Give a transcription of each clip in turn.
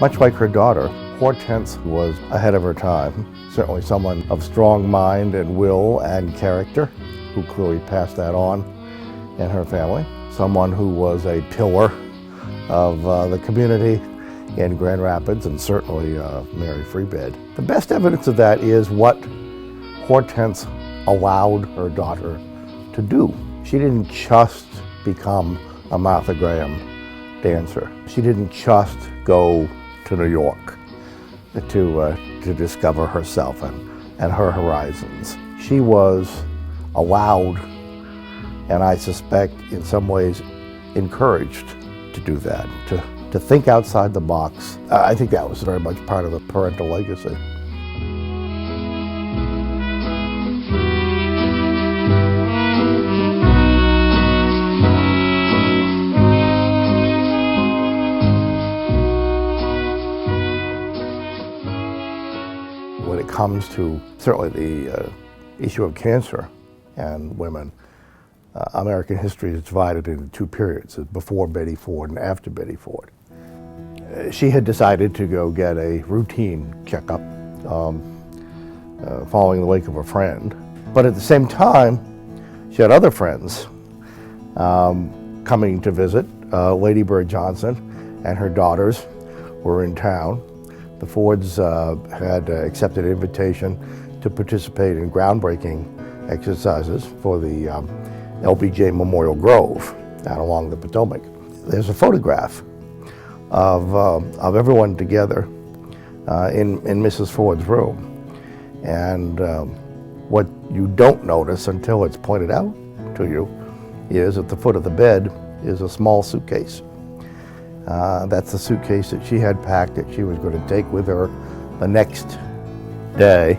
Much like her daughter, Hortense was ahead of her time. Certainly someone of strong mind and will and character, who clearly passed that on in her family. Someone who was a pillar of the community in Grand Rapids, and certainly Mary Free Bed. The best evidence of that is what Hortense allowed her daughter to do. She didn't just become a Martha Graham dancer. She didn't just go to New York to discover herself and her horizons. She was allowed, and I suspect in some ways encouraged to do that, to think outside the box. I think that was very much part of the parental legacy. When it comes to certainly the issue of cancer and women, American history is divided into two periods, before Betty Ford and after Betty Ford. She had decided to go get a routine checkup following the wake of a friend. But at the same time, she had other friends coming to visit. Lady Bird Johnson and her daughters were in town. The Fords had accepted an invitation to participate in groundbreaking exercises for the LBJ Memorial Grove out along the Potomac. There's a photograph of everyone together in Mrs. Ford's room. And what you don't notice until it's pointed out to you is at the foot of the bed is a small suitcase. That's the suitcase that she had packed that she was going to take with her the next day.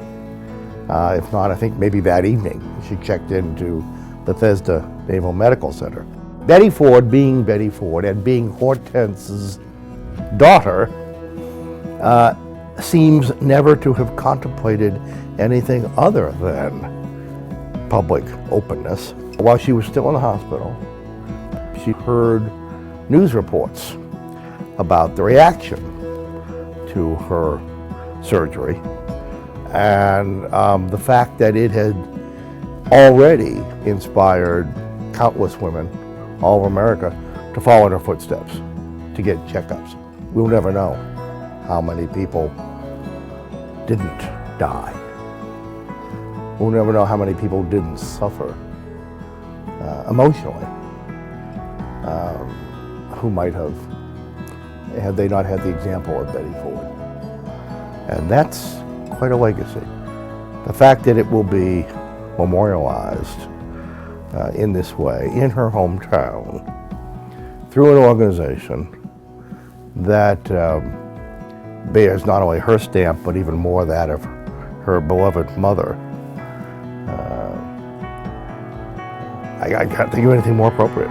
If not, I think maybe that evening. She checked into Bethesda Naval Medical Center. Betty Ford, being Betty Ford and being Hortense's daughter, seems never to have contemplated anything other than public openness. While she was still in the hospital, she heard news reports about the reaction to her surgery and the fact that it had already inspired countless women all over America to follow in her footsteps, to get checkups. We'll never know how many people didn't die. We'll never know how many people didn't suffer emotionally, who might have, had they not had the example of Betty Ford. And that's quite a legacy. The fact that it will be memorialized in this way, in her hometown, through an organization that bears not only her stamp, but even more that of her beloved mother. I can't think of anything more appropriate.